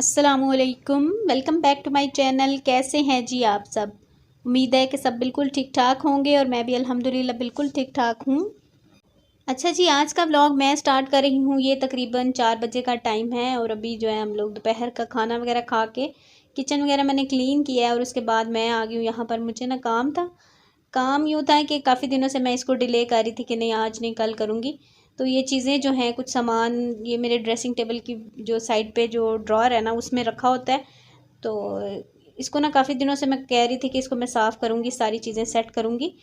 अस्सलामुअलैकुम, welcome back to my channel. कैसे हैं जी आप सब? उम्मीद है कि सब बिल्कुल ठीक ठाक होंगे और मैं भी अल्हम्दुलिल्लाह बिल्कुल ठीक ठाक हूँ। अच्छा जी, आज का व्लॉग मैं स्टार्ट कर रही हूँ। ये तकरीबन 4 बजे का टाइम है और अभी जो है हम लोग दोपहर का खाना वगैरह खा के किचन वगैरह मैंने क्लीन किया है और उसके बाद मैं आ गई हूँ यहाँ पर। मुझे ना काम था। काम यूँ था कि काफ़ी दिनों से मैं इसको डिले कर रही थी कि नहीं आज नहीं कल करूँगी। तो ये चीज़ें जो हैं कुछ सामान ये मेरे ड्रेसिंग टेबल की जो साइड पे जो ड्रॉअर है ना उसमें रखा होता है। तो इसको ना काफ़ी दिनों से मैं कह रही थी कि इसको मैं साफ़ करूँगी, सारी चीज़ें सेट करूँगी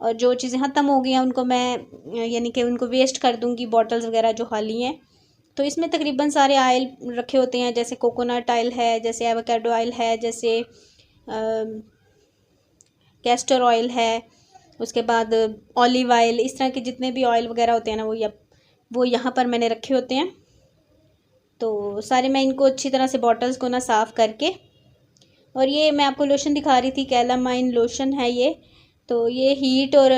और जो चीज़ें ख़त्म हो गई हैं उनको मैं यानी कि उनको वेस्ट कर दूँगी, बॉटल्स वगैरह जो खाली हैं। तो इसमें तकरीबन सारे ऑयल रखे होते हैं, जैसे कोकोनट ऑयल है, जैसे एवोकाडो ऑयल है, जैसे कैस्टर ऑयल है, उसके बाद ऑलिव ऑयल, इस तरह के जितने भी ऑयल वगैरह होते हैं ना वो यहाँ पर मैंने रखे होते हैं। तो सारे मैं इनको अच्छी तरह से बॉटल्स को ना साफ़ करके, और ये मैं आपको लोशन दिखा रही थी, कैलामाइन लोशन है ये। तो ये हीट और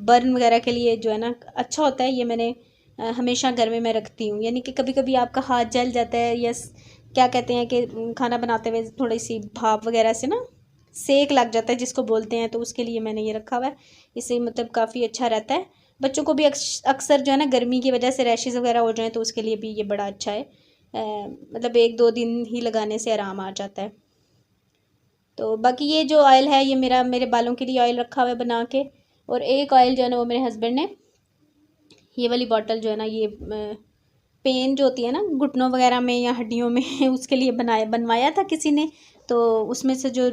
बर्न वगैरह के लिए जो है ना अच्छा होता है। ये मैंने हमेशा घर में मैं रखती हूँ, यानी कि कभी कभी आपका हाथ जल जाता है या क्या कहते हैं कि खाना बनाते हुए थोड़ी सी भाप वगैरह से ना सेक लग जाता है जिसको बोलते हैं, तो उसके लिए मैंने ये रखा हुआ है। इससे मतलब काफ़ी अच्छा रहता है। बच्चों को भी अक्सर जो है ना गर्मी की वजह से रैशेज़ वगैरह हो जाए तो उसके लिए भी ये बड़ा अच्छा है। मतलब 1-2 दिन ही लगाने से आराम आ जाता है। तो बाकी ये जो ऑयल है ये मेरे बालों के लिए ऑयल रखा हुआ है बना के। और एक ऑयल जो है ना वो मेरे हस्बैंड ने ये वाली बॉटल जो है ना ये पेन जो होती है ना घुटनों वगैरह में या हड्डियों में उसके लिए बनवाया था किसी ने। तो उसमें से जो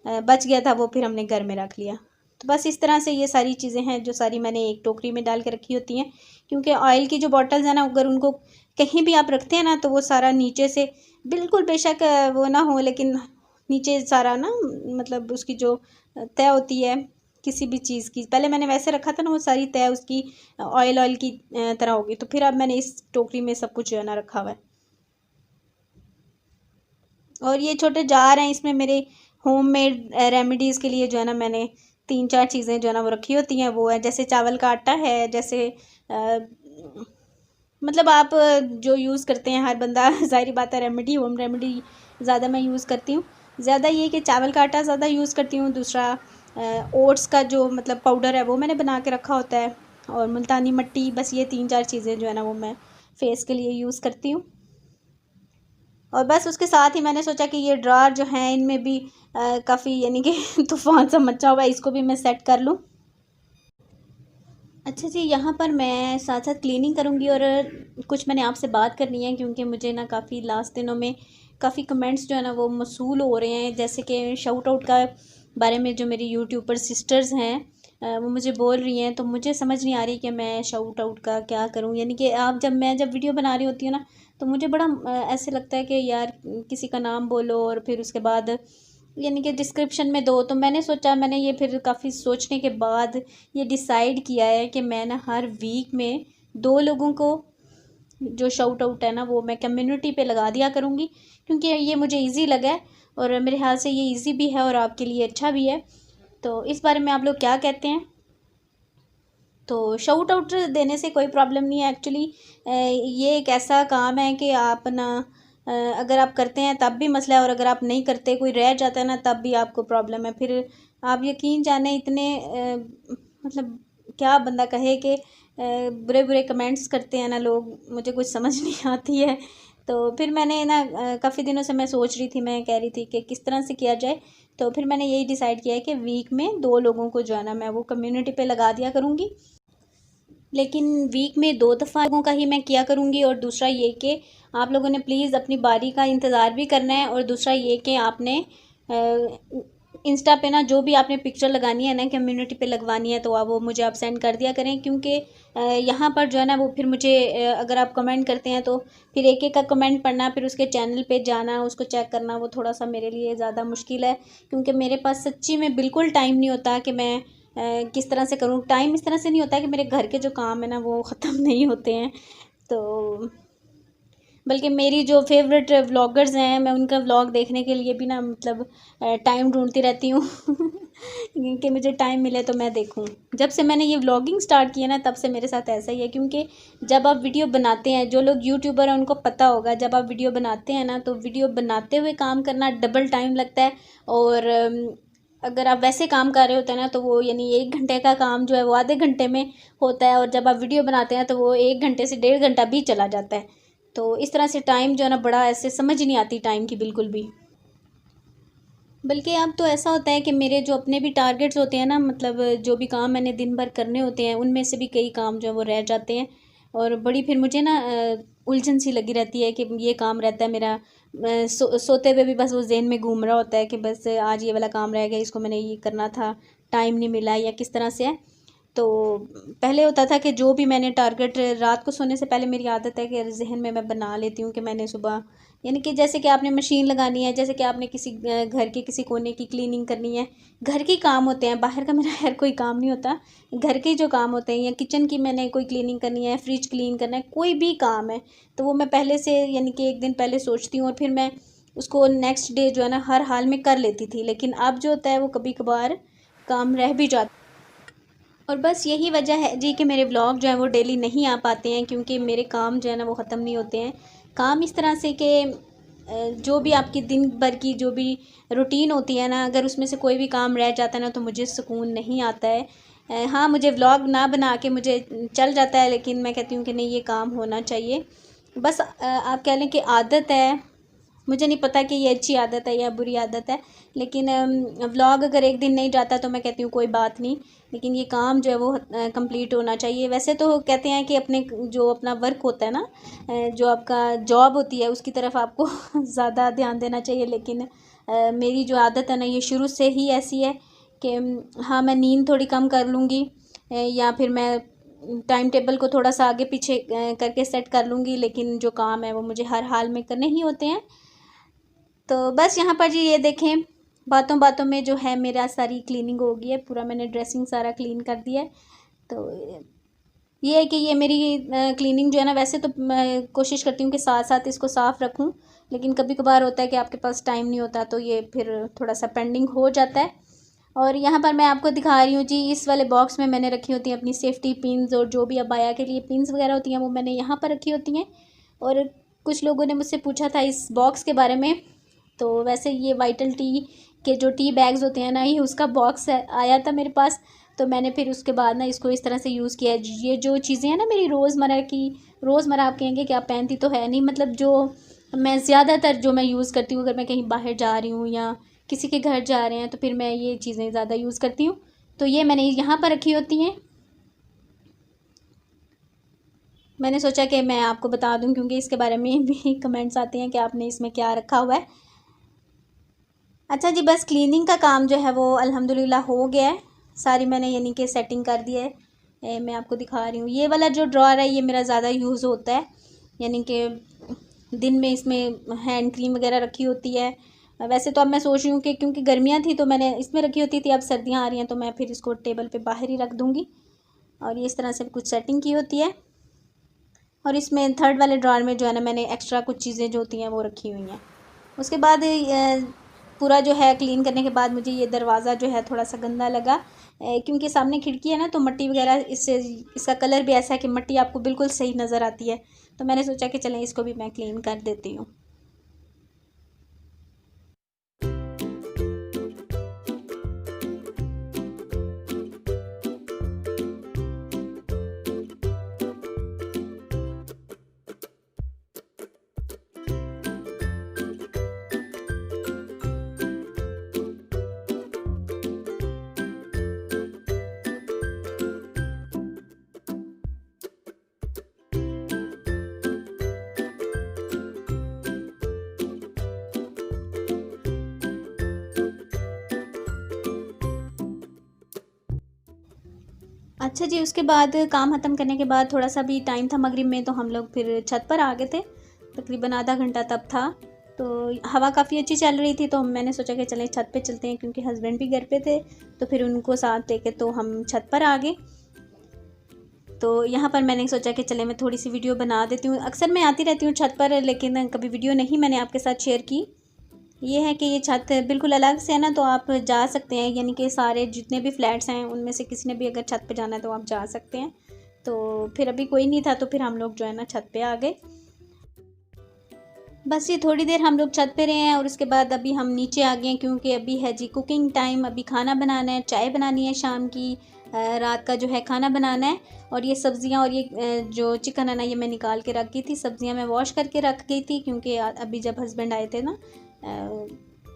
बच गया था वो फिर हमने घर में रख लिया। तो बस इस तरह से ये सारी चीज़ें हैं जो सारी मैंने एक टोकरी में डाल के रखी होती हैं, क्योंकि ऑयल की जो बॉटल्स हैं ना अगर उनको कहीं भी आप रखते हैं ना तो वो सारा नीचे से बिल्कुल बेशक वो ना हो, लेकिन नीचे सारा ना मतलब उसकी जो तय होती है किसी भी चीज़ की, पहले मैंने वैसे रखा था ना वो सारी तय उसकी ऑयल ऑयल की तरह होगी। तो फिर अब मैंने इस टोकरी में सब कुछ जो है ना रखा हुआ है। और ये छोटे जार हैं, इसमें मेरे होममेड रेमेडीज़ के लिए जो है ना मैंने 3-4 चीज़ें जो है ना वो रखी होती हैं। वो है जैसे चावल का आटा है, जैसे मतलब आप जो यूज़ करते हैं हर बंदा ज़ाहिर बात है रेमेडी होम रेमेडी ज़्यादा मैं यूज़ करती हूँ। ज़्यादा ये कि चावल का आटा ज़्यादा यूज़ करती हूँ। दूसरा ओट्स का जो मतलब पाउडर है वो मैंने बना के रखा होता है, और मुल्तानी मिट्टी। बस ये 3-4 चीज़ें जो है ना वो मैं फ़ेस के लिए यूज़ करती हूँ। और बस उसके साथ ही मैंने सोचा कि ये ड्रॉअर जो हैं इनमें भी काफ़ी यानी कि तूफ़ान सा मचा हुआ है, इसको भी मैं सेट कर लूँ। अच्छा जी, यहाँ पर मैं साथ साथ क्लीनिंग करूँगी और कुछ मैंने आपसे बात करनी है, क्योंकि मुझे ना काफ़ी लास्ट दिनों में काफ़ी कमेंट्स जो है ना वो मौसूल हो रहे हैं। जैसे कि शाउट आउट का बारे में जो मेरी यूट्यूब पर सिस्टर्स हैं वो मुझे बोल रही हैं, तो मुझे समझ नहीं आ रही कि मैं शाउट आउट का क्या करूँ। यानी कि आप जब वीडियो बना रही होती हूँ ना तो मुझे बड़ा ऐसे लगता है कि यार किसी का नाम बोलो और फिर उसके बाद यानी कि डिस्क्रिप्शन में दो। तो मैंने सोचा, मैंने ये फिर काफ़ी सोचने के बाद ये डिसाइड किया है कि मैं ना हर वीक में 2 लोगों को जो शाउट आउट है ना वो मैं कम्युनिटी पे लगा दिया करूँगी, क्योंकि ये मुझे इजी लगा है और मेरे ख्याल से ये इजी भी है और आपके लिए अच्छा भी है। तो इस बारे में आप लोग क्या कहते हैं? तो शाउट आउट देने से कोई प्रॉब्लम नहीं है एक्चुअली। ये एक ऐसा काम है कि आप ना अगर आप करते हैं तब भी मसला है, और अगर आप नहीं करते कोई रह जाता है ना तब भी आपको प्रॉब्लम है। फिर आप यकीन जाने इतने मतलब क्या बंदा कहे कि बुरे बुरे कमेंट्स करते हैं ना लोग, मुझे कुछ समझ नहीं आती है। तो फिर मैंने ना काफ़ी दिनों से मैं सोच रही थी, मैं कह रही थी कि किस तरह से किया जाए। तो फिर मैंने यही डिसाइड किया है कि वीक में 2 लोगों को जो है ना मैं वो कम्युनिटी पे लगा दिया करूँगी। लेकिन वीक में 2 दफ़ा लोगों का ही मैं किया करूँगी। और दूसरा ये कि आप लोगों ने प्लीज़ अपनी बारी का इंतज़ार भी करना है। और दूसरा ये कि आपने इंस्टा पे ना जो भी आपने पिक्चर लगानी है ना कम्युनिटी पे लगवानी है तो वो मुझे आप सेंड कर दिया करें, क्योंकि यहाँ पर जो है ना वो फिर मुझे अगर आप कमेंट करते हैं तो फिर एक एक का कमेंट पढ़ना, फिर उसके चैनल पे जाना, उसको चेक करना, वो थोड़ा सा मेरे लिए ज़्यादा मुश्किल है। क्योंकि मेरे पास सच्ची में बिल्कुल टाइम नहीं होता कि मैं किस तरह से करूँ। टाइम इस तरह से नहीं होता कि मेरे घर के जो काम है ना वो ख़त्म नहीं होते हैं। तो बल्कि मेरी जो फेवरेट व्लॉगर्स हैं मैं उनका व्लॉग देखने के लिए भी ना मतलब टाइम ढूंढती रहती हूँ कि मुझे टाइम मिले तो मैं देखूं। जब से मैंने ये व्लॉगिंग स्टार्ट किया ना तब से मेरे साथ ऐसा ही है, क्योंकि जब आप वीडियो बनाते हैं, जो लोग यूट्यूबर हैं उनको पता होगा, जब आप वीडियो बनाते हैं ना तो वीडियो बनाते हुए काम करना डबल टाइम लगता है। और अगर आप वैसे काम कर रहे होते हैं ना तो वो यानी 1 घंटे का काम जो है वो आधे घंटे में होता है, और जब आप वीडियो बनाते हैं तो वो 1 घंटे से 1.5 घंटा भी चला जाता है। तो इस तरह से टाइम जो है ना बड़ा ऐसे समझ ही नहीं आती टाइम की बिल्कुल भी। बल्कि अब तो ऐसा होता है कि मेरे जो अपने भी टारगेट्स होते हैं ना, मतलब जो भी काम मैंने दिन भर करने होते हैं उनमें से भी कई काम जो है वो रह जाते हैं। और बड़ी फिर मुझे ना उलझन सी लगी रहती है कि ये काम रहता है मेरा, सोते हुए भी बस वो जेहन में घूम रहा होता है कि बस आज ये वाला काम रह गया, इसको मैंने ये करना था, टाइम नहीं मिला या किस तरह से है। तो पहले होता था कि जो भी मैंने टारगेट, रात को सोने से पहले मेरी आदत है कि जहन में मैं बना लेती हूँ कि मैंने सुबह, यानी कि जैसे कि आपने मशीन लगानी है, जैसे कि आपने किसी घर के किसी कोने की क्लीनिंग करनी है, घर के काम होते हैं, बाहर का मेरा खैर कोई काम नहीं होता, घर के जो काम होते हैं, या किचन की मैंने कोई क्लीनिंग करनी है, फ्रिज क्लीन करना है, कोई भी काम है तो वो मैं पहले से यानी कि 1 दिन पहले सोचती हूँ और फिर मैं उसको नेक्स्ट डे जो है ना हर हाल में कर लेती थी। लेकिन अब जो होता है वो कभी कभार काम रह भी जाता। और बस यही वजह है जी कि मेरे व्लॉग जो है वो डेली नहीं आ पाते हैं, क्योंकि मेरे काम जो है ना वो ख़त्म नहीं होते हैं। काम इस तरह से कि जो भी आपकी दिन भर की जो भी रूटीन होती है ना, अगर उसमें से कोई भी काम रह जाता है ना तो मुझे सुकून नहीं आता है। हाँ, मुझे व्लॉग ना बना के मुझे चल जाता है, लेकिन मैं कहती हूँ कि नहीं, ये काम होना चाहिए। बस आप कह लें कि आदत है। मुझे नहीं पता कि ये अच्छी आदत है या बुरी आदत है, लेकिन व्लॉग अगर एक दिन नहीं जाता तो मैं कहती हूँ कोई बात नहीं, लेकिन ये काम जो है वो कंप्लीट होना चाहिए। वैसे तो कहते हैं कि अपने जो अपना वर्क होता है ना, जो आपका जॉब होती है उसकी तरफ आपको ज़्यादा ध्यान देना चाहिए, लेकिन मेरी जो आदत है ना ये शुरू से ही ऐसी है कि हाँ, मैं नींद थोड़ी कम कर लूँगी, या फिर मैं टाइम टेबल को थोड़ा सा आगे पीछे करके सेट कर लूँगी, लेकिन जो काम है वो मुझे हर हाल में करने ही होते हैं। तो बस यहाँ पर जी ये देखें, बातों बातों में जो है मेरा सारी क्लीनिंग हो गई है, पूरा मैंने ड्रेसिंग सारा क्लीन कर दिया है। तो ये है कि ये मेरी क्लीनिंग जो है ना, वैसे तो मैं कोशिश करती हूँ कि साथ साथ इसको साफ़ रखूँ, लेकिन कभी कभार होता है कि आपके पास टाइम नहीं होता तो ये फिर थोड़ा सा पेंडिंग हो जाता है। और यहाँ पर मैं आपको दिखा रही हूँ जी, इस वाले बॉक्स में मैंने रखी होती हैं अपनी सेफ्टी पिन्स, और जो भी अबाया के लिए पिन्स वगैरह होती हैं वो मैंने यहाँ पर रखी होती हैं। और कुछ लोगों ने मुझसे पूछा था इस बॉक्स के बारे में, तो वैसे ये वाइटल टी के जो टी बैग्स होते हैं ना, ये उसका बॉक्स आया था मेरे पास, तो मैंने फिर उसके बाद ना इसको इस तरह से यूज़ किया है। ये जो चीज़ें हैं ना मेरी रोज़मर्रा की, रोज़मर्रा आप कहेंगे कि आप पहनती तो है नहीं, मतलब जो मैं ज़्यादातर जो मैं यूज़ करती हूँ, अगर मैं कहीं बाहर जा रही हूँ या किसी के घर जा रहे हैं तो फिर मैं ये चीज़ें ज़्यादा यूज़ करती हूँ। तो ये मैंने यहाँ पर रखी होती हैं। मैंने सोचा कि मैं आपको बता दूं, क्योंकि इसके बारे में भी कमेंट्स आते हैं कि आपने इसमें क्या रखा हुआ है। अच्छा जी, बस क्लीनिंग का काम जो है वो अल्हम्दुलिल्लाह हो गया है, सारी मैंने यानी कि सेटिंग कर दी है। मैं आपको दिखा रही हूँ, ये वाला जो ड्रॉअर है ये मेरा ज़्यादा यूज़ होता है, यानी कि दिन में इसमें हैंड क्रीम वगैरह रखी होती है। वैसे तो अब मैं सोच रही हूँ कि क्योंकि गर्मियाँ थी तो मैंने इसमें रखी होती थी, अब सर्दियाँ आ रही हैं तो मैं फिर इसको टेबल पे बाहर ही रख दूँगी। और ये इस तरह से कुछ सेटिंग की होती है। और इसमें थर्ड वाले ड्रॉअर में जो है ना मैंने एक्स्ट्रा कुछ चीज़ें जो होती हैं वो रखी हुई हैं। उसके बाद पूरा जो है क्लीन करने के बाद मुझे ये दरवाज़ा जो है थोड़ा सा गंदा लगा, क्योंकि सामने खिड़की है ना तो मट्टी वगैरह, इससे इसका कलर भी ऐसा है कि मट्टी आपको बिल्कुल सही नज़र आती है। तो मैंने सोचा कि चलें इसको भी मैं क्लीन कर देती हूँ। अच्छा जी, उसके बाद काम ख़त्म करने के बाद थोड़ा सा भी टाइम था मगरिब में, तो हम लोग फिर छत पर आ गए थे। तकरीबन आधा घंटा तब था, तो हवा काफ़ी अच्छी चल रही थी, तो मैंने सोचा कि चलें छत पे चलते हैं, क्योंकि हस्बैंड भी घर पे थे, तो फिर उनको साथ लेके तो हम छत पर आ गए। तो यहाँ पर मैंने सोचा कि चले मैं थोड़ी सी वीडियो बना देती हूँ। अक्सर मैं आती रहती हूँ छत पर, लेकिन कभी वीडियो नहीं मैंने आपके साथ शेयर की। ये है कि ये छत बिल्कुल अलग से है ना, तो आप जा सकते हैं, यानी कि सारे जितने भी फ्लैट्स हैं उनमें से किसी ने भी अगर छत पे जाना है तो आप जा सकते हैं। तो फिर अभी कोई नहीं था तो फिर हम लोग जो है ना छत पे आ गए। बस ये थोड़ी देर हम लोग छत पे रहे हैं और उसके बाद अभी हम नीचे आ गए हैं, क्योंकि अभी है जी कुकिंग टाइम। अभी खाना बनाना है, चाय बनानी है शाम की, रात का जो है खाना बनाना है। और ये सब्ज़ियाँ और ये जो चिकन है ना, ये मैं निकाल के रख गई थी। सब्ज़ियाँ मैं वॉश करके रख गई थी, क्योंकि अभी जब हस्बैंड आए थे ना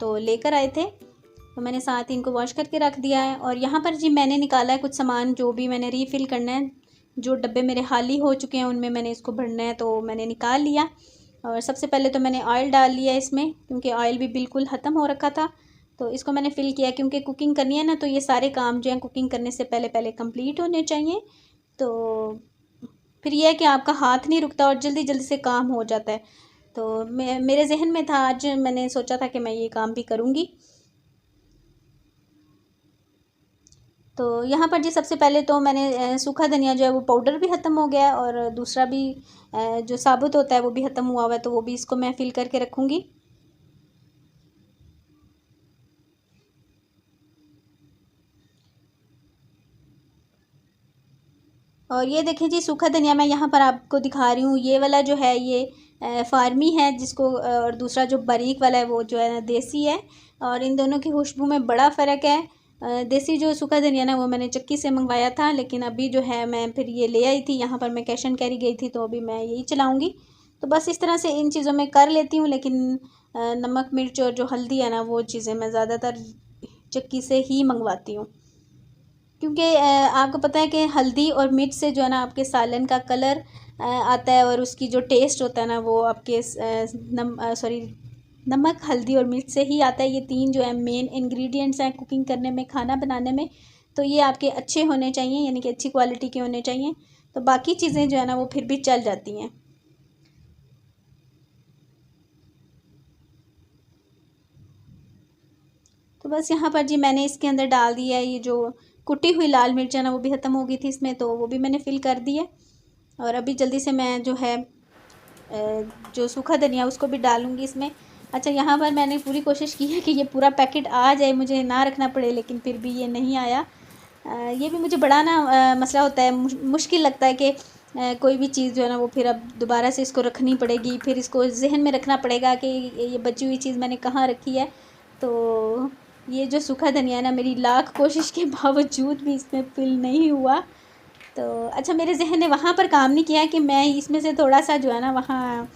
तो लेकर आए थे, तो मैंने साथ ही इनको वॉश करके रख दिया है। और यहाँ पर जी मैंने निकाला है कुछ सामान जो भी मैंने रीफ़िल करना है। जो डब्बे मेरे खाली हो चुके हैं उनमें मैंने इसको भरना है, तो मैंने निकाल लिया। और सबसे पहले तो मैंने ऑयल डाल लिया इसमें, क्योंकि ऑयल भी बिल्कुल ख़त्म हो रखा था। तो इसको मैंने फ़िल किया, क्योंकि कुकिंग करनी है ना, तो ये सारे काम जो हैं कुकिंग करने से पहले पहले कंप्लीट होने चाहिए। तो फिर यह है कि आपका हाथ नहीं रुकता और जल्दी जल्दी से काम हो जाता है। तो मेरे जहन में था, आज मैंने सोचा था कि मैं ये काम भी करूँगी। तो यहाँ पर जी सबसे पहले तो मैंने सूखा धनिया जो है वो पाउडर भी ख़त्म हो गया है, और दूसरा भी जो साबुत होता है वो भी ख़त्म हुआ हुआ है, तो वो भी इसको मैं फ़िल करके रखूँगी। और ये देखें जी सूखा धनिया मैं यहाँ पर आपको दिखा रही हूँ। ये वाला जो है ये फार्मी है, जिसको और दूसरा जो बारीक वाला है वो जो है ना देसी है। और इन दोनों की खुशबू में बड़ा फ़र्क है। देसी जो सूखा धनिया ना वो मैंने चक्की से मंगवाया था, लेकिन अभी जो है मैं फिर ये ले आई थी। यहाँ पर मैं कैश एंड कैरी गई थी, तो अभी मैं यही चलाऊँगी। तो बस इस तरह से इन चीज़ों में कर लेती हूँ, लेकिन नमक मिर्च और जो हल्दी है ना वो चीज़ें मैं ज़्यादातर चक्की से ही मंगवाती हूँ, क्योंकि आपको पता है कि हल्दी और मिर्च से जो है ना आपके सालन का कलर आता है, और उसकी जो टेस्ट होता है ना वो आपके नमक हल्दी और मिर्च से ही आता है। ये तीन जो है मेन इंग्रेडिएंट्स हैं कुकिंग करने में, खाना बनाने में। तो ये आपके अच्छे होने चाहिए, यानी कि अच्छी क्वालिटी के होने चाहिए, तो बाकी चीज़ें जो है ना वो फिर भी चल जाती हैं। तो बस यहाँ पर जी मैंने इसके अंदर डाल दिया है ये जो कुटी हुई लाल मिर्च है ना, वो भी ख़त्म हो गई थी इसमें, तो वो भी मैंने फ़िल कर दी है। और अभी जल्दी से मैं जो है जो सूखा धनिया उसको भी डालूँगी इसमें। अच्छा, यहाँ पर मैंने पूरी कोशिश की है कि ये पूरा पैकेट आ जाए, मुझे ना रखना पड़े, लेकिन फिर भी ये नहीं आया। ये भी मुझे बड़ा ना मसला होता है, मुश्किल लगता है कि कोई भी चीज़ जो है ना वो फिर अब दोबारा से इसको रखनी पड़ेगी, फिर इसको जहन में रखना पड़ेगा कि ये बची हुई चीज़ मैंने कहाँ रखी है। तो ये जो सूखा धनिया है ना, मेरी लाख कोशिश के बावजूद भी इसमें फ़िल नहीं हुआ। तो अच्छा, मेरे ज़हन ने वहाँ पर काम नहीं किया कि मैं इसमें से थोड़ा-सा जो है ना वहाँ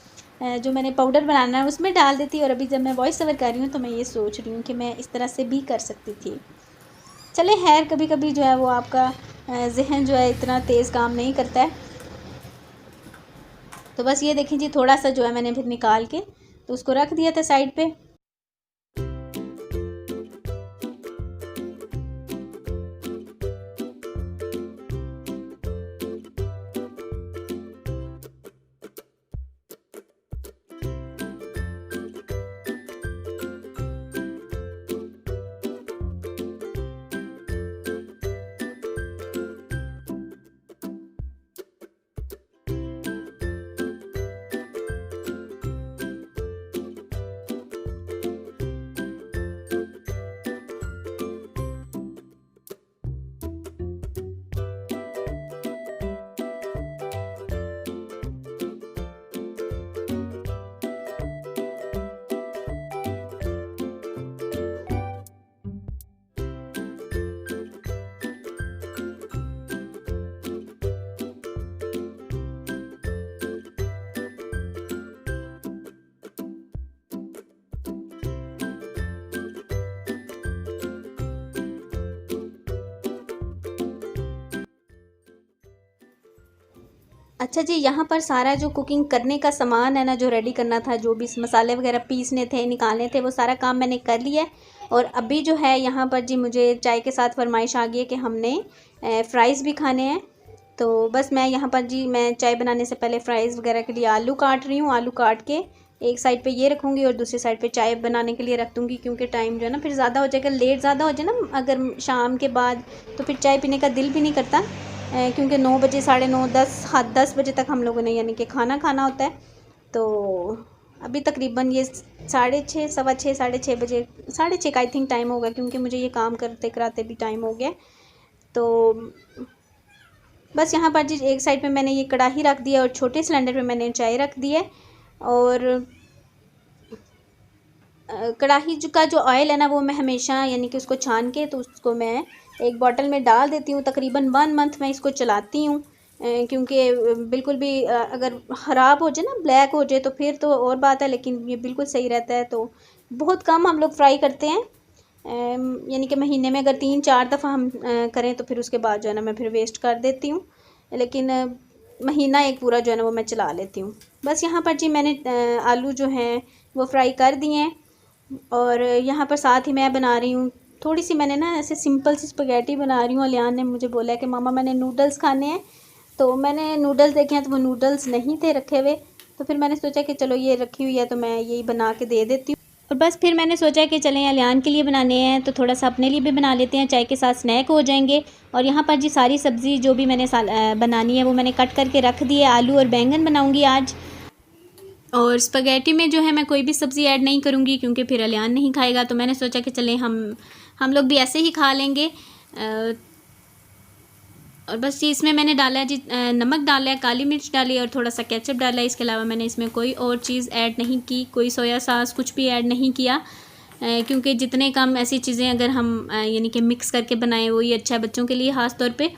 जो मैंने पाउडर बनाना है उसमें डाल देती, और अभी जब मैं वॉइस ओवर कर रही हूँ तो मैं ये सोच रही हूँ कि मैं इस तरह से भी कर सकती थी। चले खैर, कभी-कभी जो है वो आपका ज़हन जो है इतना तेज़ काम नहीं करता है। तो बस ये देखें जी, थोड़ा-सा जो है मैंने फिर निकाल के तो उसको रख दिया था साइड पे। अच्छा जी, यहाँ पर सारा जो कुकिंग करने का सामान है ना, जो रेडी करना था, जो भी मसाले वगैरह पीसने थे, निकालने थे, वो सारा काम मैंने कर लिया है। और अभी जो है यहाँ पर जी मुझे चाय के साथ फरमाइश आ गई है कि हमने फ़्राइज़ भी खाने हैं। तो बस मैं यहाँ पर जी मैं चाय बनाने से पहले फ़्राइज़ वगैरह के लिए आलू काट रही हूँ। आलू काट के एक साइड पे ये रखूँगी और दूसरी साइड पे चाय बनाने के लिए रख दूँगी, क्योंकि टाइम जो है ना फिर ज़्यादा हो जाएगा, लेट ज़्यादा हो जाए ना अगर शाम के बाद, तो फिर चाय पीने का दिल भी नहीं करता। क्योंकि 9 बजे, 9:30, 10, हाँ 10 बजे तक हम लोगों ने यानी कि खाना खाना होता है। तो अभी तकरीबन ये 6:30 6:15 6:30 बजे 6:30 का आई थिंक टाइम होगा, क्योंकि मुझे ये काम करते कराते भी टाइम हो गया। तो बस यहाँ पर जी एक साइड पे मैंने ये कढ़ाई रख दिया और छोटे सिलेंडर पे मैंने चाय रख दी है। और कढ़ाई का जो ऑयल है ना वो मैं हमेशा यानी कि उसको छान के तो उसको मैं एक बॉटल में डाल देती हूँ। तकरीबन 1 मंथ मैं इसको चलाती हूँ, क्योंकि बिल्कुल भी अगर ख़राब हो जाए ना, ब्लैक हो जाए तो फिर तो और बात है, लेकिन ये बिल्कुल सही रहता है। तो बहुत कम हम लोग फ्राई करते हैं, यानी कि महीने में अगर 3-4 दफ़ा हम करें तो फिर उसके बाद जो है ना मैं फिर वेस्ट कर देती हूँ, लेकिन महीना एक पूरा जो है ना वो मैं चला लेती हूँ। बस यहाँ पर जी मैंने आलू जो हैं वो फ्राई कर दिए हैं। और यहाँ पर साथ ही मैं बना रही हूँ थोड़ी सी, मैंने ना ऐसे सिंपल सी स्पगैटी बना रही हूँ। अलियान ने मुझे बोला है कि मामा मैंने नूडल्स खाने हैं, तो मैंने नूडल्स देखे हैं तो वो नूडल्स नहीं थे रखे हुए, तो फिर मैंने सोचा कि चलो ये रखी हुई है तो मैं यही बना के दे देती हूँ। और बस फिर मैंने सोचा कि चलें अलियान के लिए बनाने हैं तो थोड़ा सा अपने लिए भी बना लेते हैं, चाय के साथ स्नैक हो जाएंगे। और यहाँ पर जी सारी सब्ज़ी जो भी मैंने बनानी है वो मैंने कट करके रख दी है। आलू और बैंगन बनाऊँगी आज। और स्पगैटी में जो है मैं कोई भी सब्ज़ी ऐड नहीं करूँगी, क्योंकि फिर अलियान नहीं खाएगा। तो मैंने सोचा कि चलें हम लोग भी ऐसे ही खा लेंगे। और बस जी इसमें मैंने डाला है जी नमक डाला है, काली मिर्च डाली और थोड़ा सा केचप डाला है। इसके अलावा मैंने इसमें कोई और चीज़ ऐड नहीं की, कोई सोया सॉस कुछ भी ऐड नहीं किया, क्योंकि जितने कम ऐसी चीज़ें अगर हम यानी कि मिक्स करके बनाएं वही अच्छा है बच्चों के लिए ख़ास तौर पे।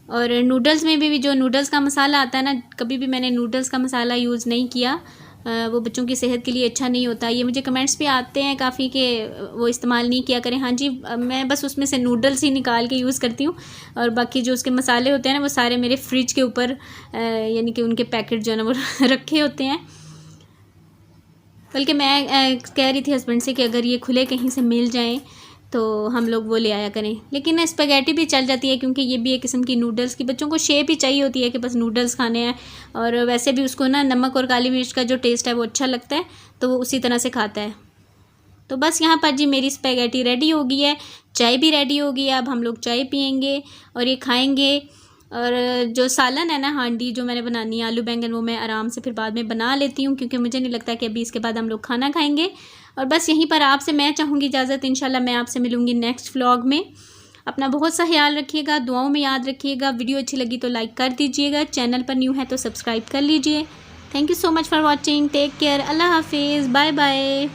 और नूडल्स में भी जो नूडल्स का मसाला आता है ना, कभी भी मैंने नूडल्स का मसाला यूज़ नहीं किया, वो बच्चों की सेहत के लिए अच्छा नहीं होता। ये मुझे कमेंट्स पे आते हैं काफ़ी कि वो इस्तेमाल नहीं किया करें। हाँ जी, मैं बस उसमें से नूडल्स ही निकाल के यूज़ करती हूँ, और बाकी जो उसके मसाले होते हैं ना वो सारे मेरे फ्रिज के ऊपर यानी कि उनके पैकेट जो है ना वो रखे होते हैं। बल्कि मैं कह रही थी हस्बैंड से कि अगर ये खुले कहीं से मिल जाएं तो हम लोग वो ले आया करें, लेकिन स्पैगेटी भी चल जाती है, क्योंकि ये भी एक किस्म की नूडल्स की बच्चों को शेप ही चाहिए होती है कि बस नूडल्स खाने हैं। और वैसे भी उसको ना नमक और काली मिर्च का जो टेस्ट है वो अच्छा लगता है, तो वो उसी तरह से खाता है। तो बस यहाँ पर जी मेरी स्पैगेटी रेडी हो गई है, चाय भी रेडी हो गई है। अब हम लोग चाय पियेंगे और ये खाएँगे। और जो सालन है ना हांडी जो मैंने बनानी है आलू बैंगन, वो मैं आराम से फिर बाद में बना लेती हूँ, क्योंकि मुझे नहीं लगता कि अभी इसके बाद हम लोग खाना खाएंगे। और बस यहीं पर आपसे मैं चाहूँगी इजाज़त। इंशाल्लाह मैं आपसे मिलूँगी नेक्स्ट व्लॉग में। अपना बहुत सा ख्याल रखिएगा, दुआओं में याद रखिएगा। वीडियो अच्छी लगी तो लाइक कर दीजिएगा, चैनल पर न्यू है तो सब्सक्राइब कर लीजिए। Thank you so much for watching, take care, अल्लाह हाफिज़, बाय बाय।